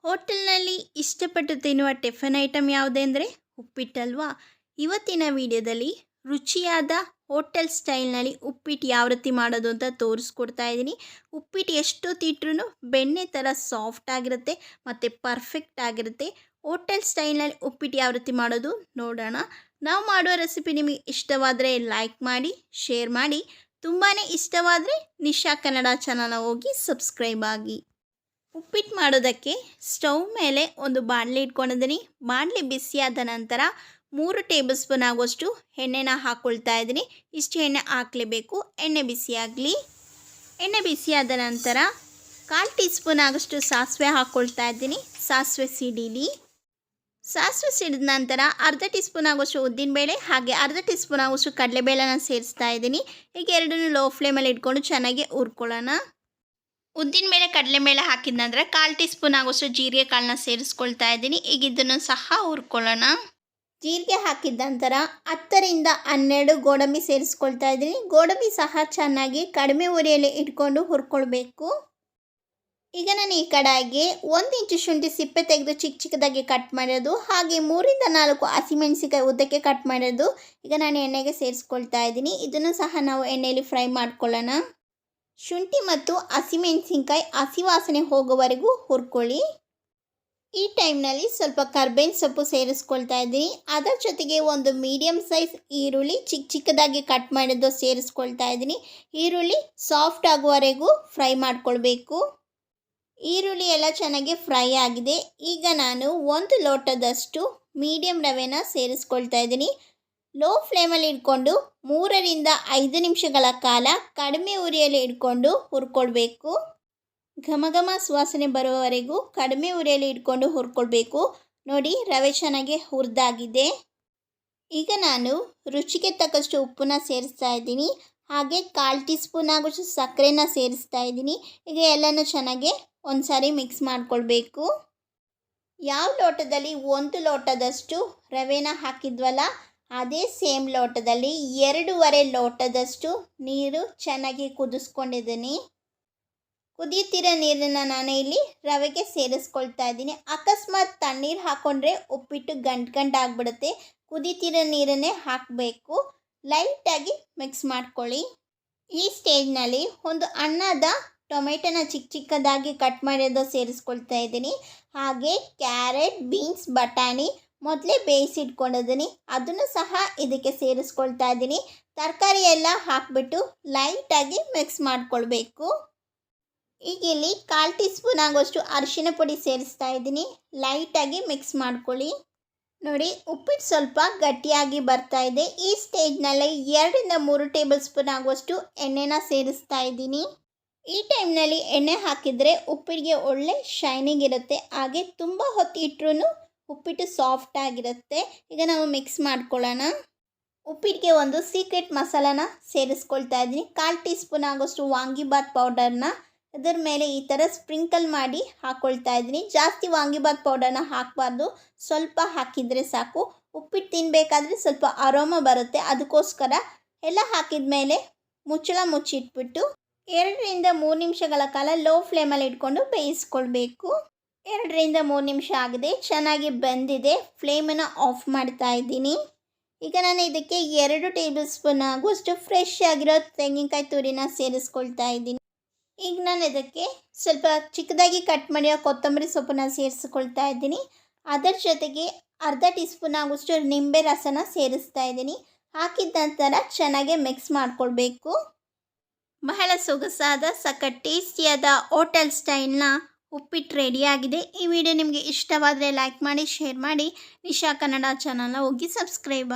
ಹೋಟೆಲ್ನಲ್ಲಿ ಇಷ್ಟಪಟ್ಟು ತಿನ್ನುವ ಟಿಫನ್ ಐಟಮ್ ಯಾವುದೆಂದರೆ ಉಪ್ಪಿಟ್ಟಲ್ವಾ. ಇವತ್ತಿನ ವಿಡಿಯೋದಲ್ಲಿ ರುಚಿಯಾದ ಹೋಟೆಲ್ ಸ್ಟೈಲ್ನಲ್ಲಿ ಉಪ್ಪಿಟ್ಟು ಯಾವ ರೀತಿ ಮಾಡೋದು ಅಂತ ತೋರಿಸ್ಕೊಡ್ತಾ ಇದ್ದೀನಿ. ಉಪ್ಪಿಟ್ಟು ಎಷ್ಟೊತ್ತಿಟ್ರೂ ಬೆಣ್ಣೆ ಥರ ಸಾಫ್ಟ್ ಆಗಿರುತ್ತೆ ಮತ್ತು ಪರ್ಫೆಕ್ಟ್ ಆಗಿರುತ್ತೆ. ಹೋಟೆಲ್ ಸ್ಟೈಲ್ನಲ್ಲಿ ಉಪ್ಪಿಟ್ಟು ಯಾವ ರೀತಿ ಮಾಡೋದು ನೋಡೋಣ. ನಾವು ಮಾಡುವ ರೆಸಿಪಿ ನಿಮಗೆ ಇಷ್ಟವಾದರೆ ಲೈಕ್ ಮಾಡಿ, ಶೇರ್ ಮಾಡಿ. ತುಂಬಾ ಇಷ್ಟವಾದರೆ ನಿಶಾ ಕನ್ನಡ ಚಾನಲ್ನ ಹೋಗಿ ಸಬ್ಸ್ಕ್ರೈಬ್ ಆಗಿ. ಉಪ್ಪಿಟ್ಟು ಮಾಡೋದಕ್ಕೆ ಸ್ಟವ್ ಮೇಲೆ ಒಂದು ಬಾಣಲೆ ಇಟ್ಕೊಂಡಿದ್ದೀನಿ. ಬಾಣಲೆ ಬಿಸಿಯಾದ ನಂತರ 3 ಟೇಬಲ್ ಸ್ಪೂನ್ ಆಗುವಷ್ಟು ಎಣ್ಣೆನ ಹಾಕ್ಕೊಳ್ತಾ ಇದ್ದೀನಿ. ಇಷ್ಟು ಎಣ್ಣೆ ಹಾಕಲೇಬೇಕು. ಎಣ್ಣೆ ಬಿಸಿಯಾಗಲಿ. ಎಣ್ಣೆ ಬಿಸಿಯಾದ ನಂತರ 1/4 ಟೀ ಸ್ಪೂನ್ ಆಗೋಷ್ಟು ಸಾಸಿವೆ ಹಾಕ್ಕೊಳ್ತಾ ಇದ್ದೀನಿ. ಸಾಸಿವೆ ಸಿಡಿಲಿ. ಸಾಸಿವೆ ಸಿಡಿದ ನಂತರ 1/2 ಟೀ ಸ್ಪೂನ್ ಆಗೋಷ್ಟು ಉದ್ದಿನಬೇಳೆ ಹಾಗೆ 1/2 ಟೀ ಸ್ಪೂನ್ ಆಗೋಷ್ಟು ಕಡಲೆಬೇಳೆನ ಸೇರಿಸ್ತಾ ಇದ್ದೀನಿ. ಈಗ ಎರಡನ್ನೂ ಲೋ ಫ್ಲೇಮಲ್ಲಿ ಇಟ್ಕೊಂಡು ಚೆನ್ನಾಗಿ ಹುರ್ಕೊಳ್ಳೋಣ. ಉದ್ದಿನಬೇಳೆ ಕಡಲೆಬೇಳೆ ಹಾಕಿದ ನಂತರ 1/4 ಟೀ ಸ್ಪೂನ್ ಆಗೋಷ್ಟು ಜೀರಿಗೆ ಕಾಳನ್ನ ಸೇರಿಸ್ಕೊಳ್ತಾ ಇದ್ದೀನಿ. ಈಗ ಇದನ್ನು ಸಹ ಹುರ್ಕೊಳ್ಳೋಣ. ಜೀರಿಗೆ ಹಾಕಿದ ನಂತರ 10 ರಿಂದ 12 ಗೋಡಂಬಿ ಸೇರಿಸ್ಕೊಳ್ತಾ ಇದ್ದೀನಿ. ಗೋಡಂಬಿ ಸಹ ಚೆನ್ನಾಗಿ ಕಡಿಮೆ ಉರಿಯಲ್ಲಿ ಇಟ್ಕೊಂಡು ಹುರ್ಕೊಳ್ಬೇಕು. ಈಗ ನಾನು ಈ ಕಡಾಯಿಗೆ 1 ಇಂಚು ಶುಂಠಿ ಸಿಪ್ಪೆ ತೆಗೆದು ಚಿಕ್ಕ ಚಿಕ್ಕದಾಗಿ ಕಟ್ ಮಾಡಿರೋದು ಹಾಗೆ 3 ರಿಂದ 4 ಹಸಿಮೆಣಸಿಕಾಯಿ ಉದ್ದಕ್ಕೆ ಕಟ್ ಮಾಡಿರೋದು ಈಗ ನಾನು ಎಣ್ಣೆಗೆ ಸೇರಿಸ್ಕೊಳ್ತಾ ಇದ್ದೀನಿ. ಇದನ್ನು ಸಹ ನಾವು ಎಣ್ಣೆಯಲ್ಲಿ ಫ್ರೈ ಮಾಡ್ಕೊಳ್ಳೋಣ. ಶುಂಠಿ ಮತ್ತು ಹಸಿಮೆಣಸಿನ್ಕಾಯಿ ಹಸಿ ವಾಸನೆ ಹೋಗೋವರೆಗೂ ಹುರ್ಕೊಳ್ಳಿ. ಈ ಟೈಮ್ನಲ್ಲಿ ಸ್ವಲ್ಪ ಕರ್ಬೇವಿನ ಸೊಪ್ಪು ಸೇರಿಸ್ಕೊಳ್ತಾ ಇದ್ದೀನಿ. ಅದರ ಜೊತೆಗೆ ಒಂದು ಮೀಡಿಯಮ್ ಸೈಜ್ ಈರುಳ್ಳಿ ಚಿಕ್ಕ ಚಿಕ್ಕದಾಗಿ ಕಟ್ ಮಾಡಿದ್ದು ಸೇರಿಸ್ಕೊಳ್ತಾ ಇದ್ದೀನಿ. ಈರುಳ್ಳಿ ಸಾಫ್ಟ್ ಆಗುವವರೆಗೂ ಫ್ರೈ ಮಾಡ್ಕೊಳ್ಬೇಕು. ಈರುಳ್ಳಿ ಎಲ್ಲ ಚೆನ್ನಾಗಿ ಫ್ರೈ ಆಗಿದೆ. ಈಗ ನಾನು 1 ಲೋಟದಷ್ಟು ಮೀಡಿಯಮ್ ರವೆನ ಸೇರಿಸ್ಕೊಳ್ತಾ ಇದ್ದೀನಿ. ಲೋ ಫ್ಲೇಮಲ್ಲಿ ಇಟ್ಕೊಂಡು 3 ರಿಂದ 5 ನಿಮಿಷಗಳ ಕಾಲ ಕಡಿಮೆ ಉರಿಯಲ್ಲಿ ಇಟ್ಕೊಂಡು ಹುರ್ಕೊಳ್ಬೇಕು. ಘಮ ಘಮ ಸುವಾಸನೆ ಬರುವವರೆಗೂ ಕಡಿಮೆ ಉರಿಯಲ್ಲಿ ಇಟ್ಕೊಂಡು ಹುರ್ಕೊಳ್ಬೇಕು. ನೋಡಿ, ರವೆ ಚೆನ್ನಾಗಿ ಹುರಿದಾಗಿದೆ. ಈಗ ನಾನು ರುಚಿಗೆ ತಕ್ಕಷ್ಟು ಉಪ್ಪನ್ನ ಸೇರಿಸ್ತಾ ಇದ್ದೀನಿ. ಹಾಗೆ 1/4 ಟೀ ಸ್ಪೂನ್ ಆಗೋಷ್ಟು ಸಕ್ಕರೆನ ಸೇರಿಸ್ತಾ ಇದ್ದೀನಿ. ಈಗ ಎಲ್ಲನೂ ಚೆನ್ನಾಗಿ ಒಂದು ಸಾರಿ ಮಿಕ್ಸ್ ಮಾಡ್ಕೊಳ್ಬೇಕು. ಯಾವ ಲೋಟದಲ್ಲಿ 1 ಲೋಟದಷ್ಟು ರವೆನ ಹಾಕಿದ್ವಲ್ಲ ಅದೇ ಸೇಮ್ ಲೋಟದಲ್ಲಿ 2.5 ಲೋಟದಷ್ಟು ನೀರು ಚೆನ್ನಾಗಿ ಕುದಿಸ್ಕೊಂಡಿದ್ದೀನಿ. ಕುದಿಯುತ್ತಿರೋ ನೀರನ್ನು ನಾನು ಇಲ್ಲಿ ರವೆಗೆ ಸೇರಿಸ್ಕೊಳ್ತಾ ಇದ್ದೀನಿ. ಅಕಸ್ಮಾತ್ ತಣ್ಣೀರು ಹಾಕ್ಕೊಂಡ್ರೆ ಉಪ್ಪಿಟ್ಟು ಗಂಟು ಆಗಿಬಿಡುತ್ತೆ. ಕುದಿಯುತ್ತಿರೋ ನೀರನ್ನೇ ಹಾಕಬೇಕು. ಲೈಟಾಗಿ ಮಿಕ್ಸ್ ಮಾಡ್ಕೊಳ್ಳಿ. ಈ ಸ್ಟೇಜ್ನಲ್ಲಿ ಒಂದು ಹಣ್ಣಾದ ಟೊಮೆಟೊನ ಚಿಕ್ಕ ಚಿಕ್ಕದಾಗಿ ಕಟ್ ಮಾಡಿರೋದು ಸೇರಿಸ್ಕೊಳ್ತಾ ಇದ್ದೀನಿ. ಹಾಗೆ ಕ್ಯಾರೆಟ್, ಬೀನ್ಸ್, ಬಟಾಣಿ ಮೊದಲೇ ಬೇಯಿಸಿಟ್ಕೊಂಡಿದ್ದೀನಿ. ಅದನ್ನು ಸಹ ಇದಕ್ಕೆ ಸೇರಿಸ್ಕೊಳ್ತಾ ಇದ್ದೀನಿ. ತರಕಾರಿ ಎಲ್ಲ ಹಾಕಿಬಿಟ್ಟು ಲೈಟಾಗಿ ಮಿಕ್ಸ್ ಮಾಡ್ಕೊಳ್ಬೇಕು. ಈಗ ಇಲ್ಲಿ 1/4 ಟೀ ಸ್ಪೂನ್ ಆಗೋಷ್ಟು ಅರಿಶಿನ ಪುಡಿ ಸೇರಿಸ್ತಾ ಇದ್ದೀನಿ. ಲೈಟಾಗಿ ಮಿಕ್ಸ್ ಮಾಡ್ಕೊಳ್ಳಿ. ನೋಡಿ, ಉಪ್ಪಿಟ್ಟು ಸ್ವಲ್ಪ ಗಟ್ಟಿಯಾಗಿ ಬರ್ತಾ ಇದೆ. ಈ ಸ್ಟೇಜ್ನಲ್ಲಿ 2 ರಿಂದ 3 ಟೇಬಲ್ ಸ್ಪೂನ್ ಆಗುವಷ್ಟು ಎಣ್ಣೆನ ಸೇರಿಸ್ತಾ ಇದ್ದೀನಿ. ಈ ಟೈಮ್ನಲ್ಲಿ ಎಣ್ಣೆ ಹಾಕಿದರೆ ಉಪ್ಪಿಟ್ಟಿಗೆ ಒಳ್ಳೆ ಶೈನಿಂಗ್ ಇರುತ್ತೆ. ಹಾಗೆ ತುಂಬ ಹೊತ್ತು ಇಟ್ಟರೂ ಉಪ್ಪಿಟ್ಟು ಸಾಫ್ಟ್ ಆಗಿರುತ್ತೆ. ಈಗ ನಾವು ಮಿಕ್ಸ್ ಮಾಡ್ಕೊಳ್ಳೋಣ. ಉಪ್ಪಿಟ್ಟಿಗೆ ಒಂದು ಸೀಕ್ರೆಟ್ ಮಸಾಲಾನ ಸೇರಿಸ್ಕೊಳ್ತಾ ಇದ್ದೀನಿ. 1/4 ಟೀ ಸ್ಪೂನ್ ಆಗೋಷ್ಟು ವಾಂಗಿಬಾತ್ ಪೌಡರ್ನ ಇದರ ಮೇಲೆ ಈ ಥರ ಸ್ಪ್ರಿಂಕಲ್ ಮಾಡಿ ಹಾಕ್ಕೊಳ್ತಾ ಇದ್ದೀನಿ. ಜಾಸ್ತಿ ವಾಂಗಿಬಾತ್ ಪೌಡರ್ನ ಹಾಕಬಾರ್ದು, ಸ್ವಲ್ಪ ಹಾಕಿದರೆ ಸಾಕು. ಉಪ್ಪಿಟ್ಟು ತಿನ್ನಬೇಕಾದ್ರೆ ಸ್ವಲ್ಪ ಅರೋಮ ಬರುತ್ತೆ. ಅದಕ್ಕೋಸ್ಕರ ಎಲ್ಲ ಹಾಕಿದ ಮೇಲೆ ಮುಚ್ಚಳ ಮುಚ್ಚಿಟ್ಬಿಟ್ಟು 2 ರಿಂದ 3 ನಿಮಿಷಗಳ ಕಾಲ ಲೋ ಫ್ಲೇಮಲ್ಲಿ ಇಟ್ಕೊಂಡು ಬೇಯಿಸ್ಕೊಳ್ಬೇಕು. 2 ರಿಂದ 3 ನಿಮಿಷ ಆಗಿದೆ, ಚೆನ್ನಾಗಿ ಬೆಂದಿದೆ. ಫ್ಲೇಮನ್ನು ಆಫ್ ಮಾಡ್ತಾ ಇದ್ದೀನಿ. ಈಗ ನಾನು ಇದಕ್ಕೆ 2 ಟೇಬಲ್ ಸ್ಪೂನ್ ಆಗುವಷ್ಟು ಫ್ರೆಶ್ ಆಗಿರೋ ತೆಂಗಿನಕಾಯಿ ತುರಿನ ಸೇರಿಸ್ಕೊಳ್ತಾ ಇದ್ದೀನಿ. ಈಗ ನಾನು ಇದಕ್ಕೆ ಸ್ವಲ್ಪ ಚಿಕ್ಕದಾಗಿ ಕಟ್ ಮಾಡಿರೋ ಕೊತ್ತಂಬರಿ ಸೊಪ್ಪನ್ನ ಸೇರಿಸ್ಕೊಳ್ತಾ ಇದ್ದೀನಿ. ಅದರ ಜೊತೆಗೆ 1/2 ಟೀ ಸ್ಪೂನ್ ಆಗುವಷ್ಟು ನಿಂಬೆ ರಸನ ಸೇರಿಸ್ತಾ ಇದ್ದೀನಿ. ಹಾಕಿದ ನಂತರ ಚೆನ್ನಾಗಿ ಮಿಕ್ಸ್ ಮಾಡ್ಕೊಳ್ಬೇಕು. ಬಹಳ ಸೊಗಸಾದ ಸಖತ್ ಟೇಸ್ಟಿಯಾದ ಹೋಟೆಲ್ ಸ್ಟೈಲ್ನ ಉಪ್ಪಿಟ್ಟು ರೆಡಿಯಾಗಿದೆ. ಈ ವಿಡಿಯೋ ನಿಮಗೆ ಇಷ್ಟವಾದರೆ ಲೈಕ್ ಮಾಡಿ, ಶೇರ್ ಮಾಡಿ. ನಿಶಾ ಕನ್ನಡ ಚಾನಲ್ನ ಹೋಗಿ ಸಬ್ಸ್ಕ್ರೈಬ್ ಆಗಿ.